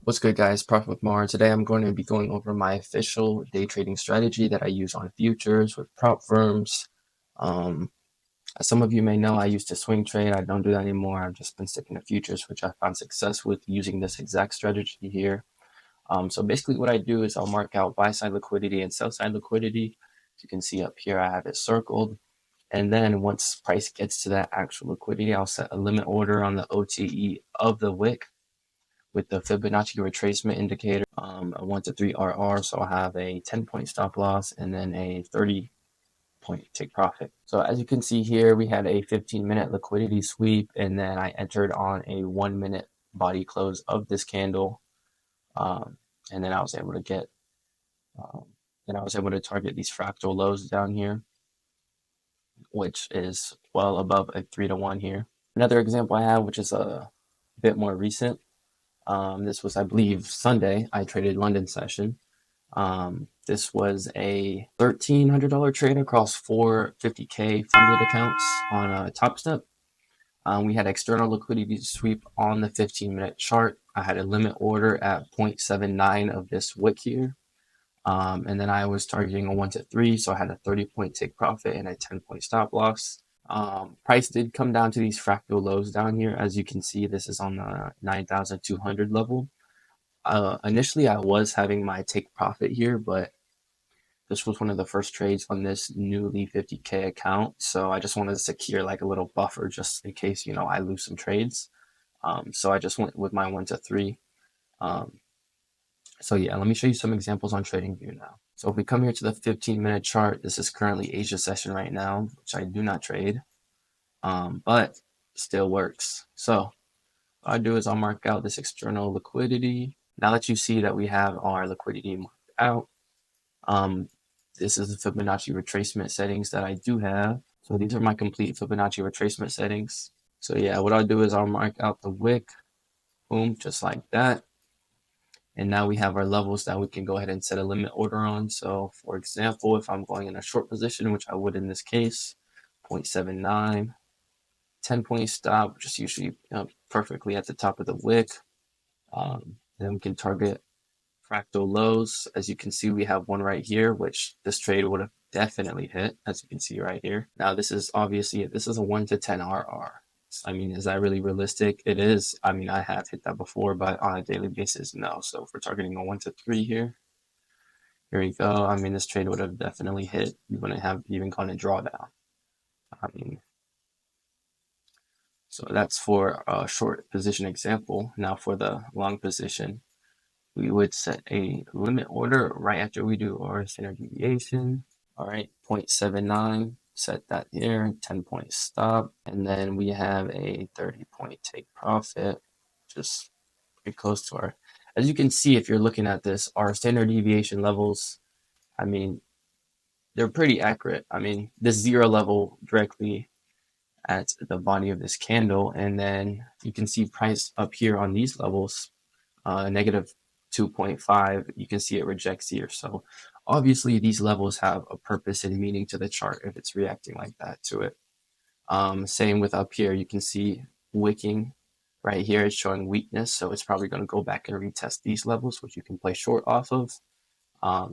What's good, guys? Profit with Mar. Today I'm going to be going over my official day trading strategy that I use on futures with prop firms. Um, as some of you may know, I used to swing trade. I don't do that anymore. I've just been sticking to futures, which I found success with using this exact strategy here. So basically what I do is I'll mark out buy side liquidity and sell side liquidity. As you can see up here, I have it circled. And then once price gets to that actual liquidity, I'll set a limit order on the OTE of the wick with the Fibonacci retracement indicator, a 1 to 3 RR. So I'll have a 10-point stop loss and then a 30-point take profit. So as you can see here, we had a 15-minute liquidity sweep, and then I entered on a 1-minute body close of this candle. And then I was able to get, target these fractal lows down here, which is well above a 3-to-1 here. Another example I have, which is a bit more recent. This was, I believe, Sunday. I traded London session. This was a $1,300 trade across four 50K funded accounts on a Top Step. We had external liquidity sweep on the 15-minute chart. I had a limit order at 0.79 of this wick here. And then I was targeting a 1 to 3, so I had a 30-point take profit and a 10-point stop loss. Price did come down to these fractal lows down here. As you can see, this is on the 9,200 level. Initially, I was having my take profit here, but this was one of the first trades on this newly 50K account. So I just wanted to secure like a little buffer just in case, I lose some trades. So I just went with my 1 to 3. So yeah, let me show you some examples on TradingView now. So if we come here to the 15-minute chart, this is currently Asia session right now, which I do not trade, but still works. So what I do is I'll mark out this external liquidity. Now that you see that we have our liquidity marked out, this is the Fibonacci retracement settings that I do have. So these are my complete Fibonacci retracement settings. So yeah, what I'll do is I'll mark out the wick, boom, just like that. And now we have our levels that we can go ahead and set a limit order on. So for example, if I'm going in a short position, which I would in this case, 0.79, 10-point stop, which is usually perfectly at the top of the wick. Then we can target fractal lows. As you can see, we have one right here, which this trade would have definitely hit, as you can see right here. Now, this is obviously, this is a 1 to 10 RR. I mean, is that really realistic? It is. I mean, I have hit that before, but on a daily basis, no. So if we're targeting a 1 to 3 here, here we go. I mean, this trade would have definitely hit. You wouldn't have even gone a drawdown. I mean, so that's for a short position example. Now for the long position, we would set a limit order right after we do our standard deviation. All right, 0.79, set that here, 10-point stop. And then we have a 30-point take profit, just pretty close to our, as you can see, if you're looking at this, our standard deviation levels, I mean, they're pretty accurate. I mean, this 0 level directly at the body of this candle. And then you can see price up here on these levels, negative 2.5, you can see it rejects here. So obviously these levels have a purpose and meaning to the chart if it's reacting like that to it. Same with up here, you can see wicking right here is showing weakness, so it's probably going to go back and retest these levels, which you can play short off of. I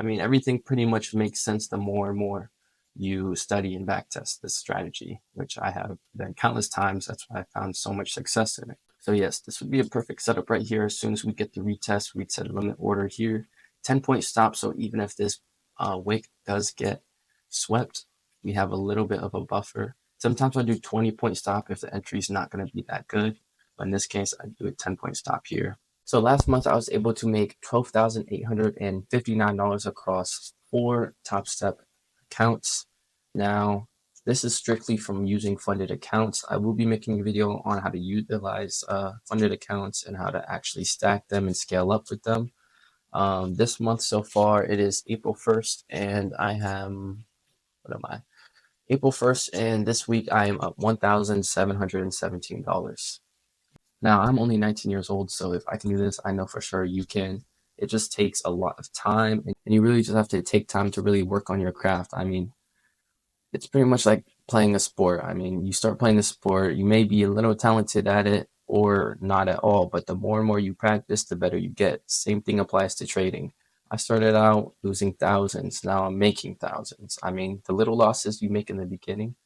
mean, everything pretty much makes sense the more and more you study and backtest this strategy, which I have done countless times. That's why I found so much success in it. So yes, this would be a perfect setup right here. As soon as we get the retest, we'd set a limit order here, 10-point stop. So even if this wick does get swept, we have a little bit of a buffer. Sometimes I do 20-point stop if the entry is not going to be that good. But in this case, I do a 10-point stop here. So last month, I was able to make $12,859 across 4 Top Step accounts. Now, this is strictly from using funded accounts. I will be making a video on how to utilize funded accounts and how to actually stack them and scale up with them. This month so far, it is April 1st, and I am, what am I? April 1st, and this week I am up $1,717. Now, I'm only 19 years old, so if I can do this, I know for sure you can. It just takes a lot of time, and you really just have to take time to really work on your craft. I mean, it's pretty much like playing a sport. I mean, you start playing the sport, you may be a little talented at it, or not at all. But the more and more you practice, the better you get. Same thing applies to trading. I started out losing thousands. Now I'm making thousands. I mean, the little losses you make in the beginning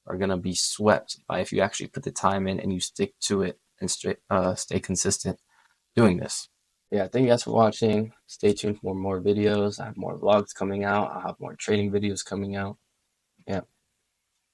are going to be swept by if you actually put the time in and you stick to it and stay consistent doing this. Yeah, thank you guys for watching. Stay tuned for more videos. I have more vlogs coming out. I'll have more trading videos coming out. Yeah.